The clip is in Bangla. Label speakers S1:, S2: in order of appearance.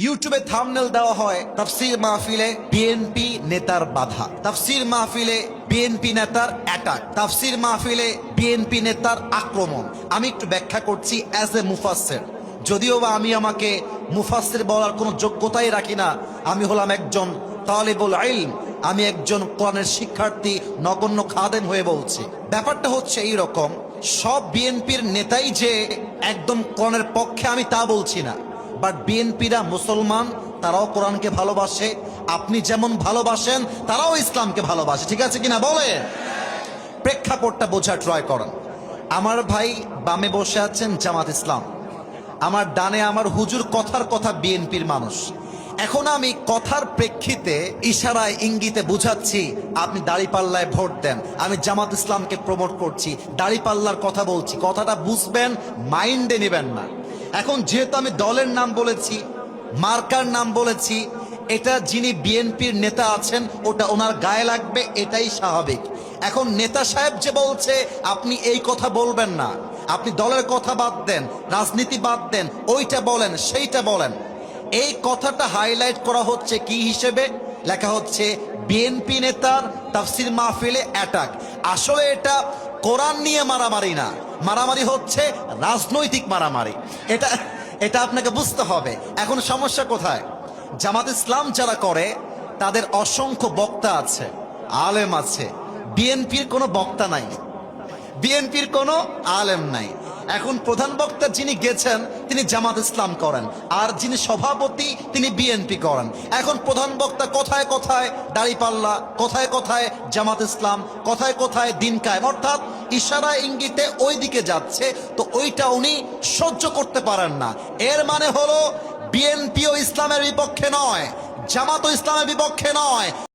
S1: ইউটিউবে থাম্বনেল দেওয়া হয় তাফসীর মাহফিলে বিএনপি নেতার বাধা, তাফসীর মাহফিলে বিএনপি নেতার অ্যাটাক, তাফসীর মাহফিলে বিএনপি নেতার আক্রমণ। আমি একটু ব্যাখ্যা করছি অ্যাজ এ মুফাসসির, যদিও বা আমি আমাকে মুফাসসির বলার কোনো যোগ্যতাই রাখি না। আমি হলাম একজন তালিবুল ইলম, আমি একজন কোরআনের শিক্ষার্থী, নগণ্য খাদেম হয়ে বলছি। ব্যাপারটা হচ্ছে এই রকম, সব বিএনপির নেতাই যে একদম কোরআনের পক্ষে আমি তা বলছি না, বাট বিএনপিরা মুসলমান, তারাও কোরআনকে ভালোবাসে। আপনি যেমন ভালোবাসেন তারাও ইসলামকে ভালোবাসে, ঠিক আছে কিনা বলে? প্রেক্ষাপটটা বোঝা ট্রাই করেন। আমার ভাই বামে বসে আছেন জামাত ইসলাম, আমার ডানে আমার হুজুর কথার কথা বিএনপির মানুষ। এখন আমি কথার প্রেক্ষিতে ইশারায় ইঙ্গিতে বুঝাচ্ছি আপনি দাড়িপাল্লায় ভোট দেন, আমি জামাত ইসলামকে প্রমোট করছি, দাড়িপাল্লার কথা বলছি, কথাটা বুঝবেন, মাইন্ডে নেবেন না। এখন যেহেতু আমি দলের নাম বলেছি, মার্কার নাম বলেছি, এটা যিনি বিএনপির নেতা আছেন ওটা ওনার গায়ে লাগবে, এটাই স্বাভাবিক। এখন নেতা সাহেব যে বলছে আপনি এই কথা বলবেন না, আপনি দলের কথা বাদ দেন, রাজনীতি বাদ দেন, ওইটা বলেন, সেইটা বলেন, এই কথাটা হাইলাইট করা হচ্ছে কি হিসেবে? লেখা হচ্ছে বিএনপি নেতার তাফসীর মাহফিলে অ্যাটাক। আসলে এটা কোরআন নিয়ে মারামারি না, মারামারি হচ্ছে রাজনৈতিক মারামারি। এটা এটা আপনাকে বুঝতে হবে। এখন সমস্যা কোথায়? জামাত ইসলাম যারা করে তাদের অসংখ্য বক্তা আছে, আলেম আছে। বিএনপির কোনো বক্তা নাই, বিএনপির কোনো আলেম নাই। এখন প্রধান বক্তা যিনি গেছেন তিনি জামাত ইসলাম করেন, আর যিনি সভাপতি তিনি বিএনপি করেন। এখন প্রধান বক্তা কথায় কথায় দাড়িপাল্লা, কথায় কথায় জামাত ইসলাম, কথায় কথায় দিন কায়েম, অর্থাৎ ইশারা ইঙ্গিতে ওই দিকে যাচ্ছে, তো ওইটা উনি সহ্য করতে পারেন না। এর মানে হলো বিএনপিও ইসলামের বিপক্ষে নয়, জামাতও ইসলামের বিপক্ষে নয়।